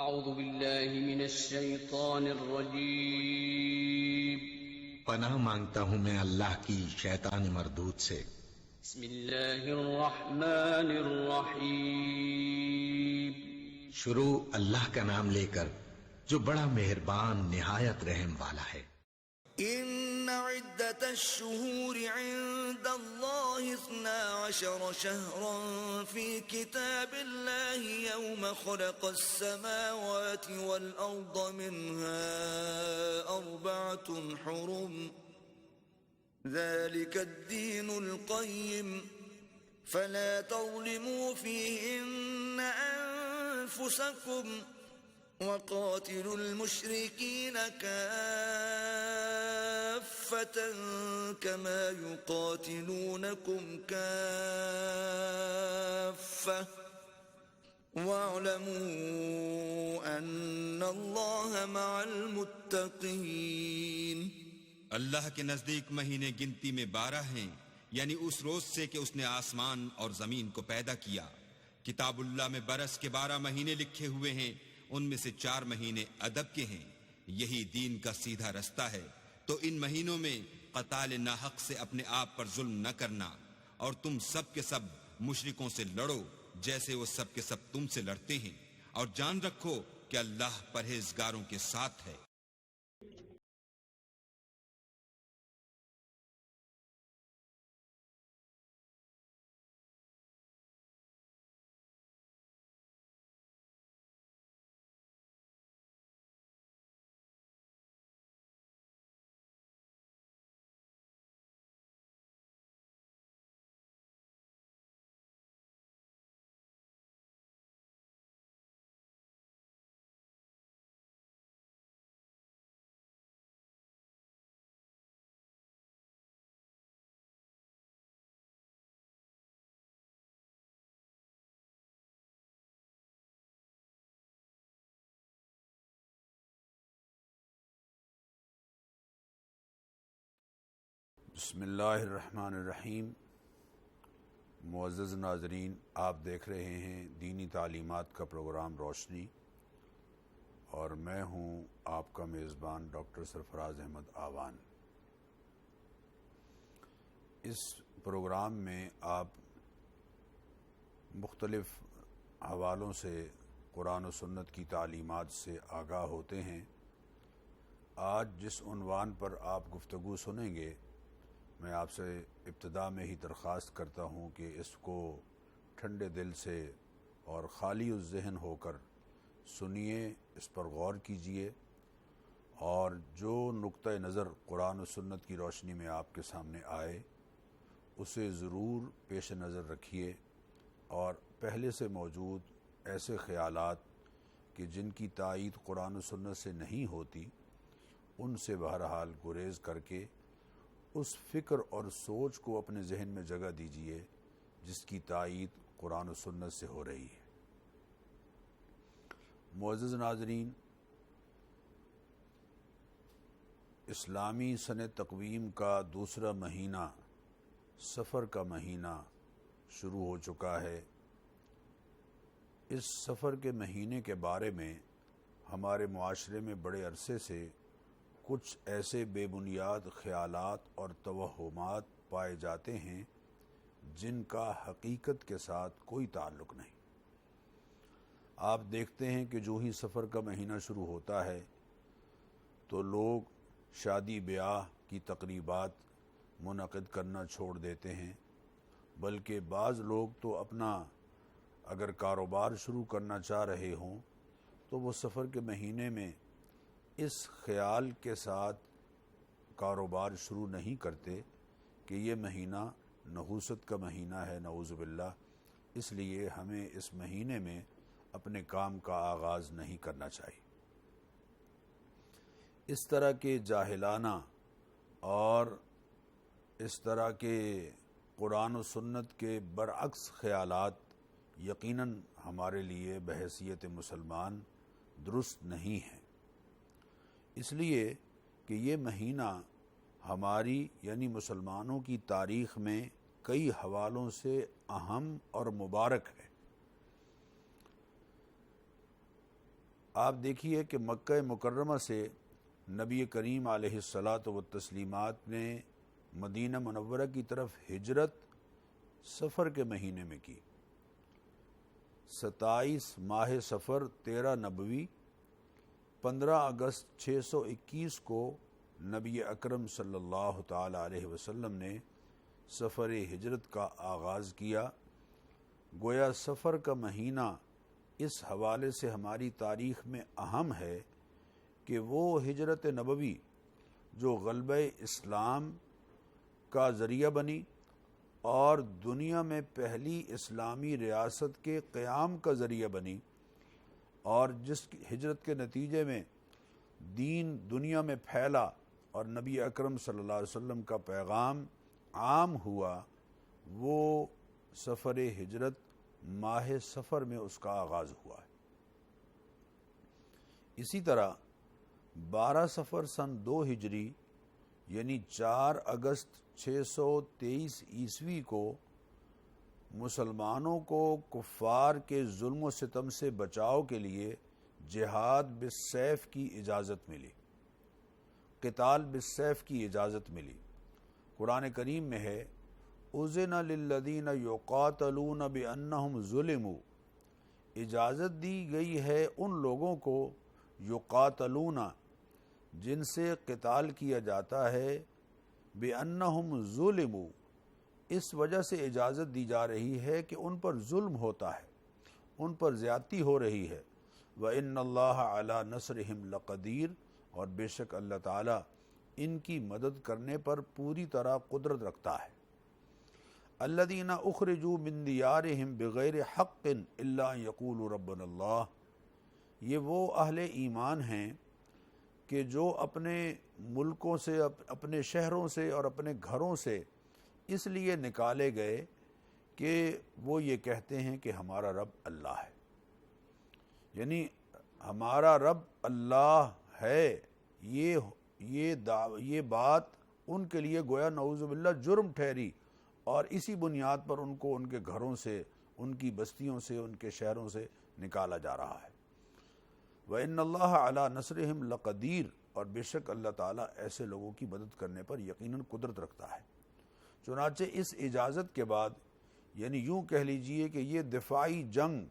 أعوذ بالله من الشيطان الرجيم. پناہ مانگتا ہوں میں اللہ کی شیطان مردود سے. بسم اللہ الرحمن الرحیم. شروع اللہ کا نام لے کر جو بڑا مہربان نہایت رحم والا ہے. إن عدة الشهور عند الله 12 شهرا في كتاب الله يوم خلق السماوات والأرض منها 4 حرم ذلك الدين القيم فلا تظلموا فيهن أنفسكم وقاتلوا المشركين كافة كما يقاتلونكم كافة واعلموا أن الله مع المتقين. اللہ کے نزدیک مہینے گنتی میں 12 ہیں، یعنی اس روز سے کہ اس نے آسمان اور زمین کو پیدا کیا. کتاب اللہ میں برس کے 12 مہینے لکھے ہوئے ہیں، ان میں سے 4 مہینے ادب کے ہیں. یہی دین کا سیدھا رستہ ہے. تو ان مہینوں میں قتال ناحق سے اپنے آپ پر ظلم نہ کرنا، اور تم سب کے سب مشرکوں سے لڑو جیسے وہ سب کے سب تم سے لڑتے ہیں، اور جان رکھو کہ اللہ پرہیزگاروں کے ساتھ ہے. بسم اللہ الرحمن الرحیم. معزز ناظرین، آپ دیکھ رہے ہیں دینی تعلیمات کا پروگرام روشنی، اور میں ہوں آپ کا میزبان ڈاکٹر سرفراز احمد آوان. اس پروگرام میں آپ مختلف حوالوں سے قرآن و سنت کی تعلیمات سے آگاہ ہوتے ہیں. آج جس عنوان پر آپ گفتگو سنیں گے، میں آپ سے ابتدا میں ہی درخواست کرتا ہوں کہ اس کو ٹھنڈے دل سے اور خالی الذہن ہو کر سنیے، اس پر غور کیجیے، اور جو نقطہ نظر قرآن و سنت کی روشنی میں آپ کے سامنے آئے اسے ضرور پیش نظر رکھیے، اور پہلے سے موجود ایسے خیالات کہ جن کی تائید قرآن و سنت سے نہیں ہوتی ان سے بہرحال گریز کر کے اس فکر اور سوچ کو اپنے ذہن میں جگہ دیجیے جس کی تائید قرآن و سنت سے ہو رہی ہے. معزز ناظرین، اسلامی سنہ تقویم کا دوسرا مہینہ صفر کا مہینہ شروع ہو چکا ہے. اس صفر کے مہینے کے بارے میں ہمارے معاشرے میں بڑے عرصے سے کچھ ایسے بے بنیاد خیالات اور توہمات پائے جاتے ہیں جن کا حقیقت کے ساتھ کوئی تعلق نہیں. آپ دیکھتے ہیں کہ جو ہی صفر کا مہینہ شروع ہوتا ہے تو لوگ شادی بیاہ کی تقریبات منعقد کرنا چھوڑ دیتے ہیں، بلکہ بعض لوگ تو اپنا اگر کاروبار شروع کرنا چاہ رہے ہوں تو وہ صفر کے مہینے میں اس خیال کے ساتھ کاروبار شروع نہیں کرتے کہ یہ مہینہ نحوست کا مہینہ ہے، نعوذ باللہ، اس لیے ہمیں اس مہینے میں اپنے کام کا آغاز نہیں کرنا چاہیے. اس طرح کے جاہلانہ اور اس طرح کے قرآن و سنت کے برعکس خیالات یقیناً ہمارے لیے بحیثیت مسلمان درست نہیں ہیں، اس لیے کہ یہ مہینہ ہماری یعنی مسلمانوں کی تاریخ میں کئی حوالوں سے اہم اور مبارک ہے. آپ دیکھیے کہ مکہ مکرمہ سے نبی کریم علیہ الصلاۃ والتسلیمات نے مدینہ منورہ کی طرف ہجرت سفر کے مہینے میں کی۔ 27 ماہ سفر 13 نبوی، 15 اگست 621 کو نبی اکرم صلی اللہ تعالی علیہ وسلم نے سفر ہجرت کا آغاز کیا۔ گویا سفر کا مہینہ اس حوالے سے ہماری تاریخ میں اہم ہے کہ وہ ہجرت نبوی جو غلبہ اسلام کا ذریعہ بنی اور دنیا میں پہلی اسلامی ریاست کے قیام کا ذریعہ بنی، اور جس ہجرت کے نتیجے میں دین دنیا میں پھیلا اور نبی اکرم صلی اللہ علیہ وسلم کا پیغام عام ہوا، وہ سفر ہجرت ماہ سفر میں اس کا آغاز ہوا ہے۔ اسی طرح 12 سفر سن 2 ہجری یعنی 4 اگست 623 عیسوی کو مسلمانوں کو کفار کے ظلم و ستم سے بچاؤ کے لیے جہاد بالسیف کی اجازت ملی، قتال بالسیف کی اجازت ملی۔ قرآن کریم میں ہے اذن للذین یقاتلون بانہم ظلموا، اجازت دی گئی ہے ان لوگوں کو یقاتلون جن سے قتال کیا جاتا ہے، بانہم ظلموا اس وجہ سے اجازت دی جا رہی ہے کہ ان پر ظلم ہوتا ہے، ان پر زیادتی ہو رہی ہے۔ وَإِنَّ اللَّهَ عَلَى نَصْرِهِمْ لَقَدِيرٌ، اور بے شک اللہ تعالیٰ ان کی مدد کرنے پر پوری طرح قدرت رکھتا ہے۔ الَّذِينَ أُخْرِجُوا مِن دِيَارِهِمْ بِغَيْرِ حَقٍّ إِلَّا أَن يَقُولُوا رَبُّنَا اللَّهُ، یہ وہ اہل ایمان ہیں کہ جو اپنے ملکوں سے، اپنے شہروں سے اور اپنے گھروں سے اس لیے نکالے گئے کہ وہ یہ کہتے ہیں کہ ہمارا رب اللہ ہے، یعنی ہمارا رب اللہ ہے۔ یہ بات ان کے لیے گویا نعوذ باللہ جرم ٹھہری، اور اسی بنیاد پر ان کو ان کے گھروں سے، ان کی بستیوں سے، ان کے شہروں سے نکالا جا رہا ہے۔ وَإِنَّ اللَّهَ عَلَى نَصْرِهِمْ لَقَدِيرٌ، اور بے شک اللہ تعالیٰ ایسے لوگوں کی مدد کرنے پر یقیناً قدرت رکھتا ہے۔ چنانچہ اس اجازت کے بعد، یعنی یوں کہہ لیجئے کہ یہ دفاعی جنگ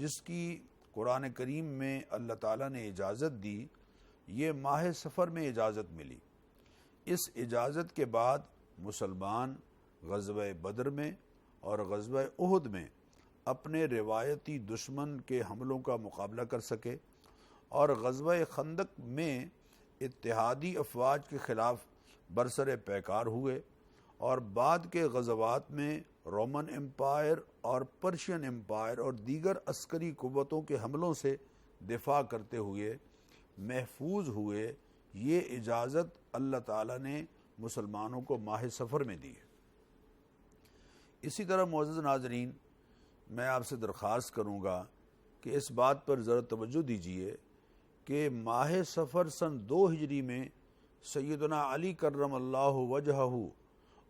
جس کی قرآن کریم میں اللہ تعالیٰ نے اجازت دی، یہ ماہ سفر میں اجازت ملی۔ اس اجازت کے بعد مسلمان غزوہ بدر میں اور غزوہ احد میں اپنے روایتی دشمن کے حملوں کا مقابلہ کر سکے، اور غزوہ خندق میں اتحادی افواج کے خلاف برسر پیکار ہوئے، اور بعد کے غزوات میں رومن امپائر اور پرشین امپائر اور دیگر عسکری قوتوں کے حملوں سے دفاع کرتے ہوئے محفوظ ہوئے۔ یہ اجازت اللہ تعالیٰ نے مسلمانوں کو ماہ سفر میں دی ہے۔ اسی طرح معزز ناظرین، میں آپ سے درخواست کروں گا کہ اس بات پر ذرا توجہ دیجیے کہ ماہ سفر سن 2 ہجری میں سیدنا علی کرم اللہ وجہہ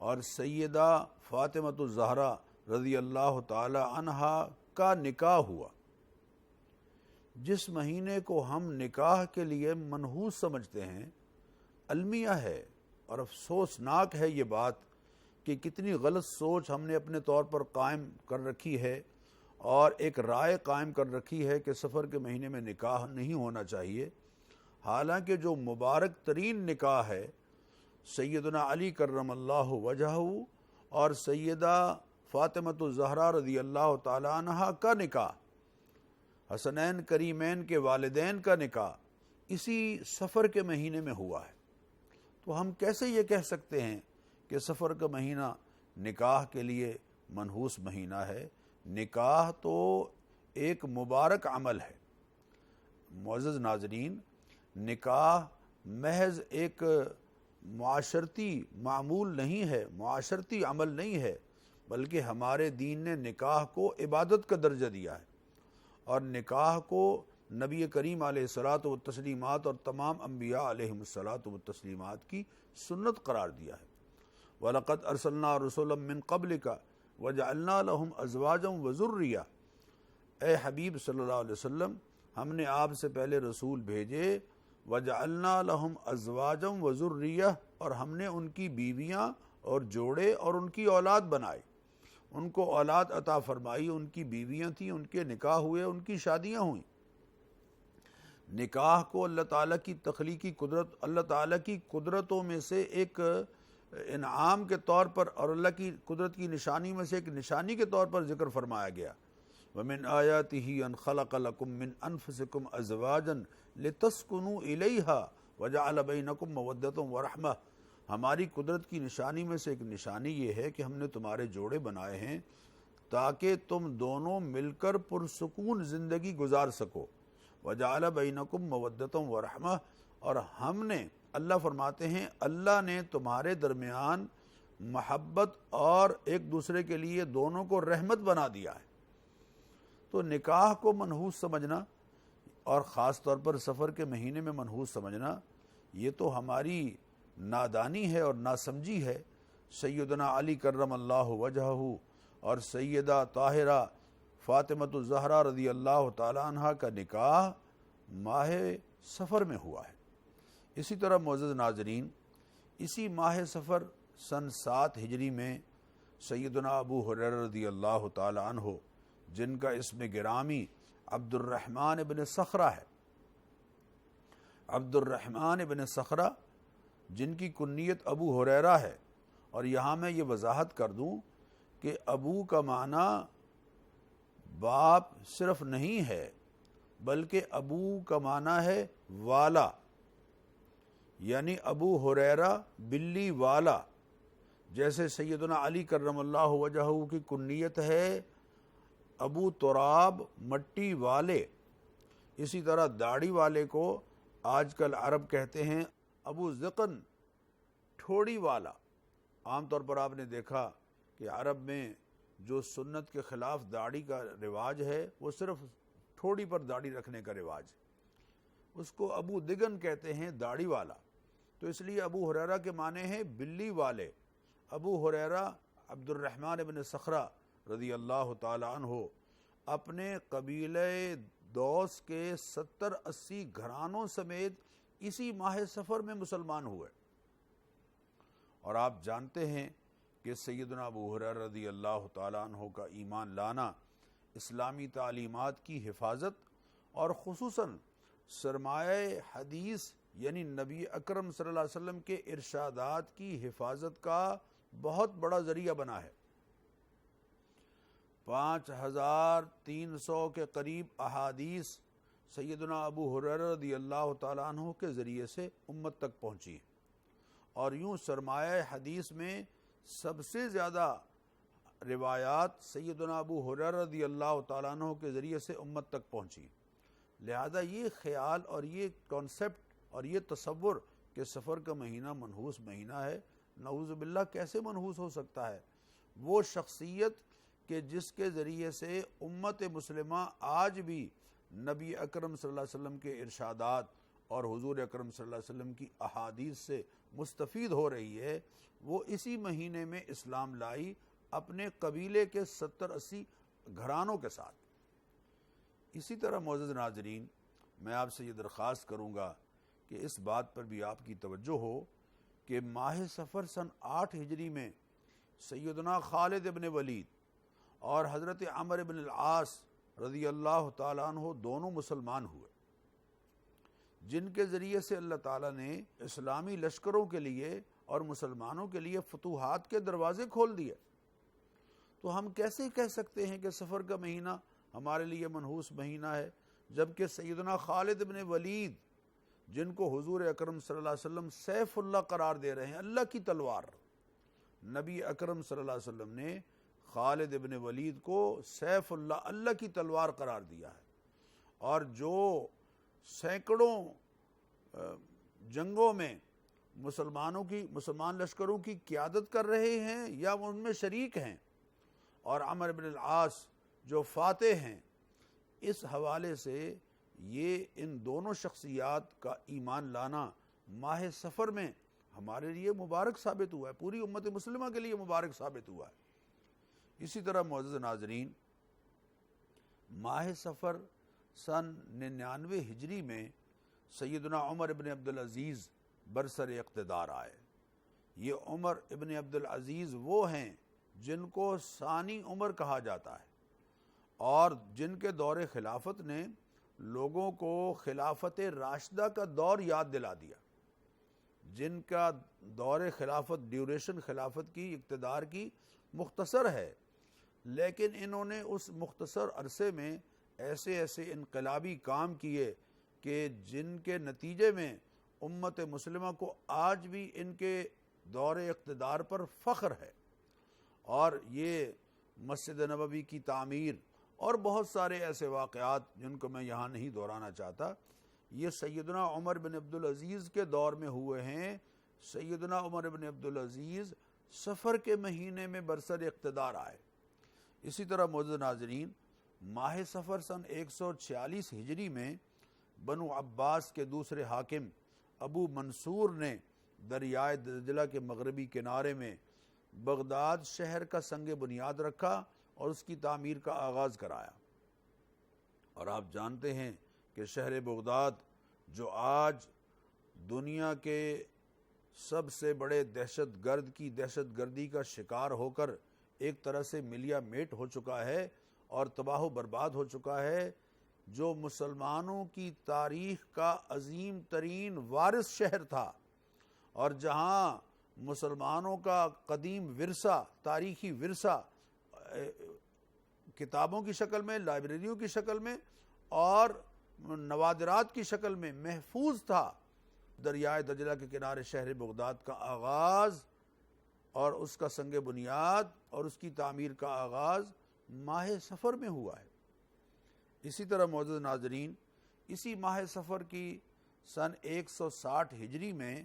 اور سیدہ فاطمۃ الزہرا رضی اللہ تعالی عنہا کا نکاح ہوا۔ جس مہینے کو ہم نکاح کے لیے منحوس سمجھتے ہیں، المیہ ہے، اور افسوسناک ہے یہ بات کہ کتنی غلط سوچ ہم نے اپنے طور پر قائم کر رکھی ہے، اور ایک رائے قائم کر رکھی ہے کہ سفر کے مہینے میں نکاح نہیں ہونا چاہیے، حالانکہ جو مبارک ترین نکاح ہے سیدنا علی کرم اللہ وجہہ اور سیدہ فاطمۃ الزہرا رضی اللہ تعالی عنہا کا نکاح، حسنین کریمین کے والدین کا نکاح اسی سفر کے مہینے میں ہوا ہے۔ تو ہم کیسے یہ کہہ سکتے ہیں کہ سفر کا مہینہ نکاح کے لیے منحوس مہینہ ہے؟ نکاح تو ایک مبارک عمل ہے۔ معزز ناظرین، نکاح محض ایک معاشرتی معمول نہیں ہے، معاشرتی عمل نہیں ہے، بلکہ ہمارے دین نے نکاح کو عبادت کا درجہ دیا ہے، اور نکاح کو نبی کریم علیہ الصلاۃ والتسلیمات اور تمام انبیاء علیہم الصلاۃ والتسلیمات کی سنت قرار دیا ہے۔ وَلَقَدْ أَرْسَلْنَا رُسُلًا مِّن قَبْلِكَ وَجَعَلْنَا لَهُمْ أَزْوَاجًا وَذُرِّيَّةً، اے حبیب صلی اللہ علیہ وسلم، ہم نے آپ سے پہلے رسول بھیجے، وجعلنا لہم ازواجا وذریہ، اور ہم نے ان کی بیویاں اور جوڑے اور ان کی اولاد بنائے، ان کو اولاد عطا فرمائی، ان کی بیویاں تھیں، ان کے نکاح ہوئے، ان کی شادیاں ہوئیں۔ نکاح کو اللہ تعالیٰ کی تخلیقی قدرت، اللہ تعالیٰ کی قدرتوں میں سے ایک انعام کے طور پر اور اللہ کی قدرت کی نشانی میں سے ایک نشانی کے طور پر ذکر فرمایا گیا۔ وَمِنْ آيَاتِهِ أَنْ خَلَقَ لَكُم مِّنْ أَنفُسِكُمْ أَزْوَاجًا لِتَسْكُنُوا إِلَيْهَا وَجَعَلَ بَيْنَكُم مَّوَدَّةً وَرَحْمَةً، ہماری قدرت کی نشانی میں سے ایک نشانی یہ ہے کہ ہم نے تمہارے جوڑے بنائے ہیں تاکہ تم دونوں مل کر پرسکون زندگی گزار سکو۔ وَجَعَلَ بَيْنَكُم مَّوَدَّةً وَرَحْمَةً، اور ہم نے، اللہ فرماتے ہیں اللہ نے تمہارے درمیان محبت اور ایک دوسرے کے لیے دونوں کو رحمت بنا دیا ہے۔ تو نکاح کو منحوس سمجھنا اور خاص طور پر سفر کے مہینے میں منحوس سمجھنا، یہ تو ہماری نادانی ہے اور ناسمجھی ہے۔ سیدنا علی کرم اللہ وجہہ اور سیدہ طاہرہ فاطمۃ الزہرا رضی اللہ تعالی عنہ کا نکاح ماہ سفر میں ہوا ہے۔ اسی طرح معزز ناظرین، اسی ماہ سفر سن 7 ہجری میں سیدنا ابو ہریرہ رضی اللہ تعالی عنہ، جن کا اسم گرامی عبد الرحمن ابن صخرہ ہے، عبد الرحمن ابن صخرہ جن کی کنیت ابو ہریرہ ہے، اور یہاں میں یہ وضاحت کر دوں کہ ابو کا معنی باپ صرف نہیں ہے، بلکہ ابو کا معنی ہے والا، یعنی ابو ہریرہ بلی والا۔ جیسے سیدنا علی کرم اللہ وجہہ کی کنیت ہے ابو تراب مٹی والے، اسی طرح داڑھی والے کو آج کل عرب کہتے ہیں ابو ذقن ٹھوڑی والا۔ عام طور پر آپ نے دیکھا کہ عرب میں جو سنت کے خلاف داڑھی کا رواج ہے وہ صرف ٹھوڑی پر داڑھی رکھنے کا رواج ہے، اس کو ابو دگن کہتے ہیں، داڑھی والا۔ تو اس لیے ابو ہریرہ کے معنی ہیں بلی والے۔ ابو ہریرہ عبد الرحمن ابن صخرہ رضی اللہ تعالی عنہ اپنے قبیلہ دوس کے 70-80 گھرانوں سمیت اسی ماہ سفر میں مسلمان ہوئے۔ اور آپ جانتے ہیں کہ سیدنا ابو ہریرہ رضی اللہ تعالی عنہ کا ایمان لانا اسلامی تعلیمات کی حفاظت اور خصوصاً سرمایہ حدیث یعنی نبی اکرم صلی اللہ علیہ وسلم کے ارشادات کی حفاظت کا بہت بڑا ذریعہ بنا ہے۔ 5300 کے قریب احادیث سیدنا ابو ہریرہ رضی اللہ تعالی عنہ کے ذریعے سے امت تک پہنچی، اور یوں سرمایہ حدیث میں سب سے زیادہ روایات سیدنا ابو ہریرہ رضی اللہ تعالیٰ عنہ کے ذریعے سے امت تک پہنچی۔ لہذا یہ خیال اور یہ کانسیپٹ اور یہ تصور کہ سفر کا مہینہ منحوس مہینہ ہے، نعوذ باللہ کیسے منحوس ہو سکتا ہے؟ وہ شخصیت کہ جس کے ذریعے سے امت مسلمہ آج بھی نبی اکرم صلی اللہ علیہ وسلم کے ارشادات اور حضور اکرم صلی اللہ علیہ وسلم کی احادیث سے مستفید ہو رہی ہے، وہ اسی مہینے میں اسلام لائی اپنے قبیلے کے 70-80 گھرانوں کے ساتھ۔ اسی طرح معزز ناظرین، میں آپ سے یہ درخواست کروں گا کہ اس بات پر بھی آپ کی توجہ ہو کہ ماہ سفر سن 8 ہجری میں سیدنا خالد ابن ولید اور حضرت عمر ابن العاص رضی اللہ تعالیٰ عنہ دونوں مسلمان ہوئے، جن کے ذریعے سے اللہ تعالیٰ نے اسلامی لشکروں کے لیے اور مسلمانوں کے لیے فتوحات کے دروازے کھول دیے۔ تو ہم کیسے کہہ سکتے ہیں کہ سفر کا مہینہ ہمارے لیے منحوس مہینہ ہے، جبکہ سیدنا خالد ابن ولید جن کو حضور اکرم صلی اللہ علیہ وسلم سیف اللہ قرار دے رہے ہیں، اللہ کی تلوار، نبی اکرم صلی اللہ علیہ وسلم نے خالد ابن ولید کو سیف اللہ، اللہ کی تلوار قرار دیا ہے، اور جو سینکڑوں جنگوں میں مسلمان لشکروں کی قیادت کر رہے ہیں یا ان میں شریک ہیں، اور عمر بن العاص جو فاتح ہیں، اس حوالے سے یہ ان دونوں شخصیات کا ایمان لانا ماہ سفر میں ہمارے لیے مبارک ثابت ہوا ہے، پوری امت مسلمہ کے لیے مبارک ثابت ہوا ہے۔ اسی طرح معزز ناظرین، ماہ سفر سن 99 ہجری میں سیدنا عمر ابن عبدالعزیز برسر اقتدار آئے۔ یہ عمر ابن عبدالعزیز وہ ہیں جن کو ثانی عمر کہا جاتا ہے، اور جن کے دور خلافت نے لوگوں کو خلافت راشدہ کا دور یاد دلا دیا، جن کا دور خلافت، ڈیوریشن خلافت کی، اقتدار کی مختصر ہے، لیکن انہوں نے اس مختصر عرصے میں ایسے ایسے انقلابی کام کیے کہ جن کے نتیجے میں امت مسلمہ کو آج بھی ان کے دور اقتدار پر فخر ہے۔ اور یہ مسجد نبوی کی تعمیر اور بہت سارے ایسے واقعات جن کو میں یہاں نہیں دہرانا چاہتا، یہ سیدنا عمر بن عبدالعزیز کے دور میں ہوئے ہیں۔ سیدنا عمر بن عبدالعزیز صفر کے مہینے میں برسر اقتدار آئے۔ اسی طرح معزز ناظرین، ماہ صفر سن 146 ہجری میں بنو عباس کے دوسرے حاکم ابو منصور نے دریائے دجلہ کے مغربی کنارے میں بغداد شہر کا سنگ بنیاد رکھا اور اس کی تعمیر کا آغاز کرایا۔ اور آپ جانتے ہیں کہ شہر بغداد، جو آج دنیا کے سب سے بڑے دہشت گرد کی دہشت گردی کا شکار ہو کر ایک طرح سے ملیا میٹ ہو چکا ہے اور تباہ و برباد ہو چکا ہے، جو مسلمانوں کی تاریخ کا عظیم ترین وارث شہر تھا، اور جہاں مسلمانوں کا قدیم ورثہ، تاریخی ورثہ کتابوں کی شکل میں، لائبریریوں کی شکل میں اور نوادرات کی شکل میں محفوظ تھا، دریائے دجلہ کے کنارے شہر بغداد کا آغاز اور اس کا سنگ بنیاد اور اس کی تعمیر کا آغاز ماہ صفر میں ہوا ہے۔ اسی طرح معزز ناظرین، اسی ماہ صفر کی سن 160 ہجری میں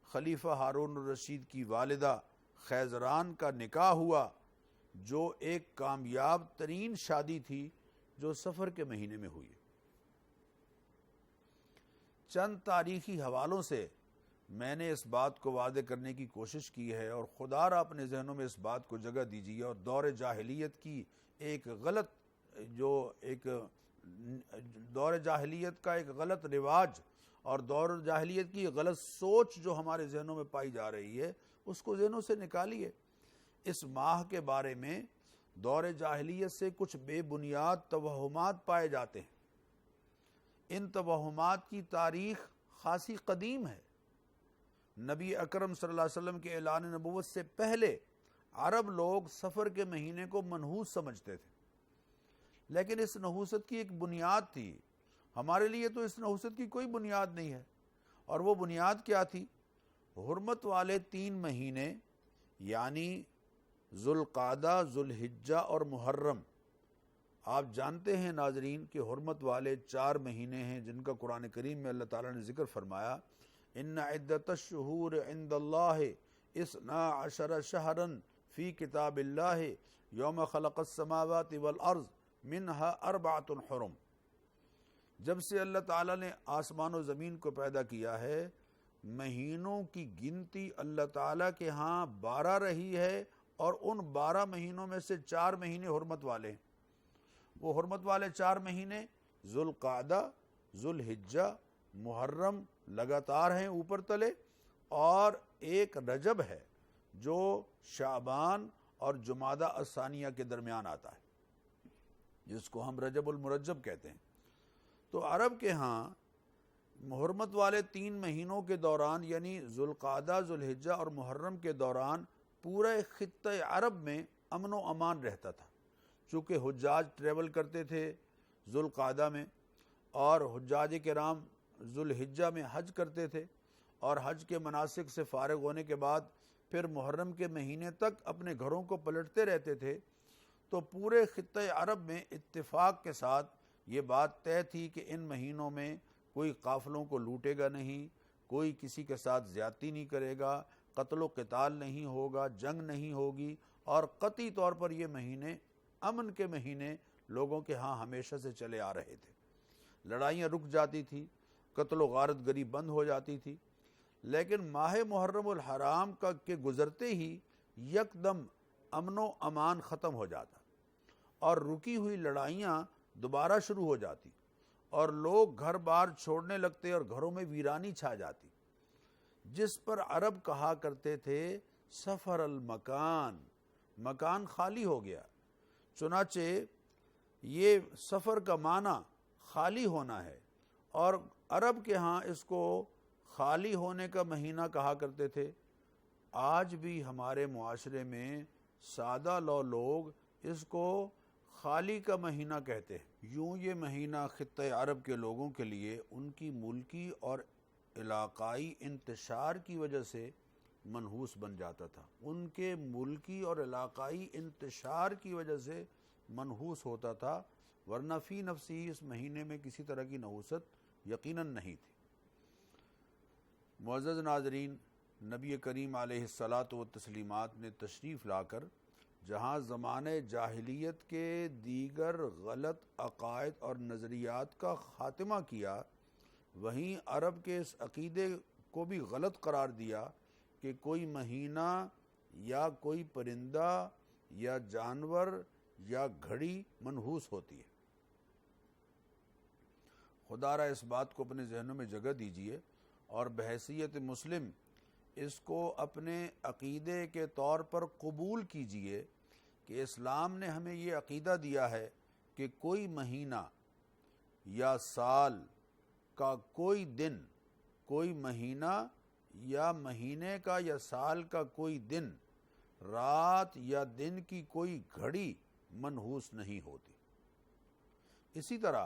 خلیفہ ہارون الرشید کی والدہ خیزران کا نکاح ہوا، جو ایک کامیاب ترین شادی تھی جو صفر کے مہینے میں ہوئی۔ چند تاریخی حوالوں سے میں نے اس بات کو واضح کرنے کی کوشش کی ہے، اور خدا را اپنے ذہنوں میں اس بات کو جگہ دیجیے، اور دور جاہلیت کی ایک غلط دور جاہلیت کا ایک غلط رواج اور دور جاہلیت کی غلط سوچ جو ہمارے ذہنوں میں پائی جا رہی ہے، اس کو ذہنوں سے نکالیے۔ اس ماہ کے بارے میں دور جاہلیت سے کچھ بے بنیاد توہمات پائے جاتے ہیں۔ ان توہمات کی تاریخ خاصی قدیم ہے۔ نبی اکرم صلی اللہ علیہ وسلم کے اعلان نبوت سے پہلے عرب لوگ صفر کے مہینے کو منحوس سمجھتے تھے، لیکن اس نحوست کی ایک بنیاد تھی۔ ہمارے لیے تو اس نحوست کی کوئی بنیاد نہیں ہے، اور وہ بنیاد کیا تھی؟ حرمت والے 3 مہینے یعنی ذوالقعدہ، ذوالحجہ اور محرم۔ آپ جانتے ہیں ناظرین کہ حرمت والے 4 مہینے ہیں جن کا قرآن کریم میں اللہ تعالیٰ نے ذکر فرمایا، ان عدت الشہور عند اللہ 12 شہرا فی کتاب اللہ یوم خلق السماوات والارض منہا 4 حرم۔ جب سے اللہ تعالیٰ نے آسمان و زمین کو پیدا کیا ہے، مہینوں کی گنتی اللہ تعالیٰ کے ہاں 12 رہی ہے، اور ان 12 مہینوں میں سے 4 مہینے حرمت والے ہیں۔ وہ حرمت والے 4 مہینے ذوالقعدہ، ذوالحجہ، محرم لگاتار ہیں اوپر تلے، اور ایک رجب ہے جو شعبان اور جمادہ الثانیہ کے درمیان آتا ہے، جس کو ہم رجب المرجب کہتے ہیں۔ تو عرب کے ہاں حرمت والے 3 مہینوں کے دوران یعنی ذوالقعدہ، ذوالحجہ اور محرم کے دوران پورے خطہ عرب میں امن و امان رہتا تھا، چونکہ حجاج ٹریول کرتے تھے ذوالقعدہ میں، اور حجاج کرام ذوالحجہ میں حج کرتے تھے، اور حج کے مناسک سے فارغ ہونے کے بعد پھر محرم کے مہینے تک اپنے گھروں کو پلٹتے رہتے تھے۔ تو پورے خطہ عرب میں اتفاق کے ساتھ یہ بات طے تھی کہ ان مہینوں میں کوئی قافلوں کو لوٹے گا نہیں، کوئی کسی کے ساتھ زیادتی نہیں کرے گا، قتل و قتال نہیں ہوگا، جنگ نہیں ہوگی، اور قطعی طور پر یہ مہینے امن کے مہینے لوگوں کے ہاں ہمیشہ سے چلے آ رہے تھے۔ لڑائیاں رک جاتی تھی، قتل و غارت گری بند ہو جاتی تھی، لیکن ماہ محرم الحرام کے گزرتے ہی یکدم امن و امان ختم ہو جاتا، اور رکی ہوئی لڑائیاں دوبارہ شروع ہو جاتی، اور لوگ گھر بار چھوڑنے لگتے اور گھروں میں ویرانی چھا جاتی، جس پر عرب کہا کرتے تھے سفر المکان، مکان خالی ہو گیا۔ چنانچہ یہ سفر کا معنی خالی ہونا ہے، اور عرب کے ہاں اس کو خالی ہونے کا مہینہ کہا کرتے تھے۔ آج بھی ہمارے معاشرے میں سادہ لو لوگ اس کو خالی کا مہینہ کہتے ہیں۔ یوں یہ مہینہ خطہ عرب کے لوگوں کے لیے ان کی ملکی اور علاقائی انتشار کی وجہ سے منحوس بن جاتا تھا، ان کے ملکی اور علاقائی انتشار کی وجہ سے منحوس ہوتا تھا، ورنہ فی نفسی اس مہینے میں کسی طرح کی نحوست یقیناً نہیں تھی۔ معزز ناظرین، نبی کریم علیہ الصلاۃ والتسلیمات نے تشریف لا کر جہاں زمانے جاہلیت کے دیگر غلط عقائد اور نظریات کا خاتمہ کیا، وہیں عرب کے اس عقیدے کو بھی غلط قرار دیا کہ کوئی مہینہ یا کوئی پرندہ یا جانور یا گھڑی منحوس ہوتی ہے۔ خدا را اس بات کو اپنے ذہنوں میں جگہ دیجئے اور بحیثیت مسلم اس کو اپنے عقیدے کے طور پر قبول کیجئے کہ اسلام نے ہمیں یہ عقیدہ دیا ہے کہ کوئی مہینہ یا سال کا کوئی دن، کوئی مہینہ یا مہینے کا یا سال کا کوئی دن، رات یا دن کی کوئی گھڑی منحوس نہیں ہوتی۔ اسی طرح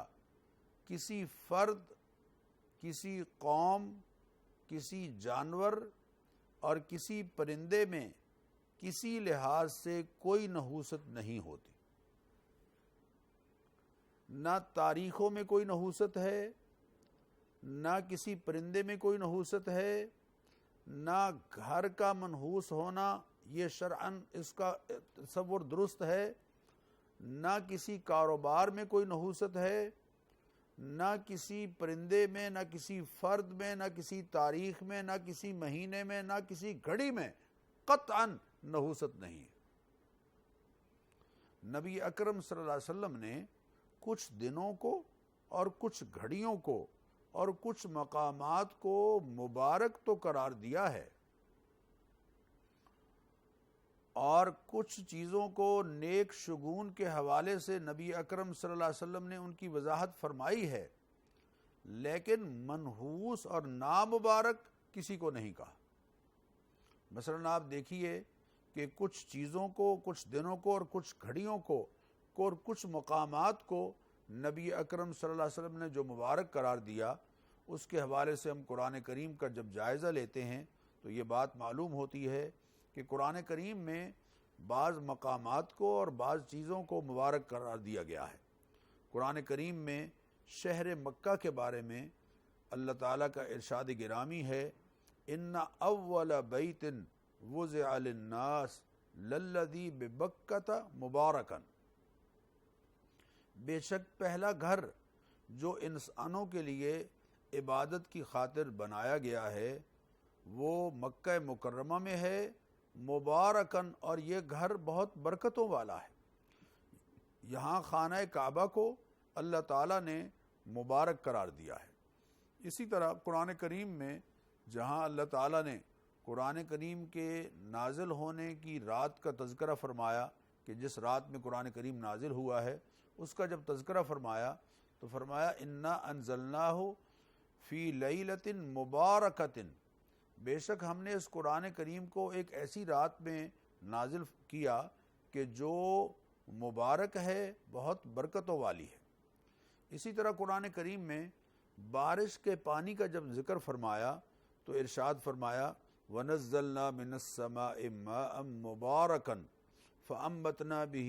کسی فرد، کسی قوم، کسی جانور اور کسی پرندے میں کسی لحاظ سے کوئی نحوست نہیں ہوتی۔ نہ تاریخوں میں کوئی نحوست ہے، نہ کسی پرندے میں کوئی نحوست ہے، نہ گھر کا منحوس ہونا یہ شرعاً اس کا تصور درست ہے، نہ کسی کاروبار میں کوئی نحوست ہے، نہ کسی پرندے میں، نہ کسی فرد میں، نہ کسی تاریخ میں، نہ کسی مہینے میں، نہ کسی گھڑی میں قطعاً نحوست نہیں ہے۔ نبی اکرم صلی اللہ علیہ وسلم نے کچھ دنوں کو اور کچھ گھڑیوں کو اور کچھ مقامات کو مبارک تو قرار دیا ہے، اور کچھ چیزوں کو نیک شگون کے حوالے سے نبی اکرم صلی اللہ علیہ وسلم نے ان کی وضاحت فرمائی ہے، لیکن منحوس اور نامبارک کسی کو نہیں کہا۔ مثلا آپ دیکھیے کہ کچھ چیزوں کو، کچھ دنوں کو اور کچھ گھڑیوں کو اور کچھ مقامات کو نبی اکرم صلی اللہ علیہ وسلم نے جو مبارک قرار دیا، اس کے حوالے سے ہم قرآن کریم کا جب جائزہ لیتے ہیں تو یہ بات معلوم ہوتی ہے کہ قرآن کریم میں بعض مقامات کو اور بعض چیزوں کو مبارک قرار دیا گیا ہے۔ قرآن کریم میں شہر مکہ کے بارے میں اللہ تعالیٰ کا ارشاد گرامی ہے، ان اول بیت وضع للناس للذی ببکۃ مبارکا، بے شک پہلا گھر جو انسانوں کے لیے عبادت کی خاطر بنایا گیا ہے وہ مکہ مکرمہ میں ہے، مبارکن، اور یہ گھر بہت برکتوں والا ہے۔ یہاں خانہ کعبہ کو اللہ تعالیٰ نے مبارک قرار دیا ہے۔ اسی طرح قرآن کریم میں جہاں اللہ تعالیٰ نے قرآن کریم کے نازل ہونے کی رات کا تذکرہ فرمایا کہ جس رات میں قرآن کریم نازل ہوا ہے، اس کا جب تذکرہ فرمایا تو فرمایا انا انزلناہ فی لیلۃ مبارکۃ، بے شک ہم نے اس قرآن کریم کو ایک ایسی رات میں نازل کیا کہ جو مبارک ہے، بہت برکتوں والی ہے۔ اسی طرح قرآن کریم میں بارش کے پانی کا جب ذکر فرمایا تو ارشاد فرمایا وَنَزَّلْنَا مِنَ السَّمَاءِ مَاءً مُبَارَكًا فَأَنبَتْنَا بِهِ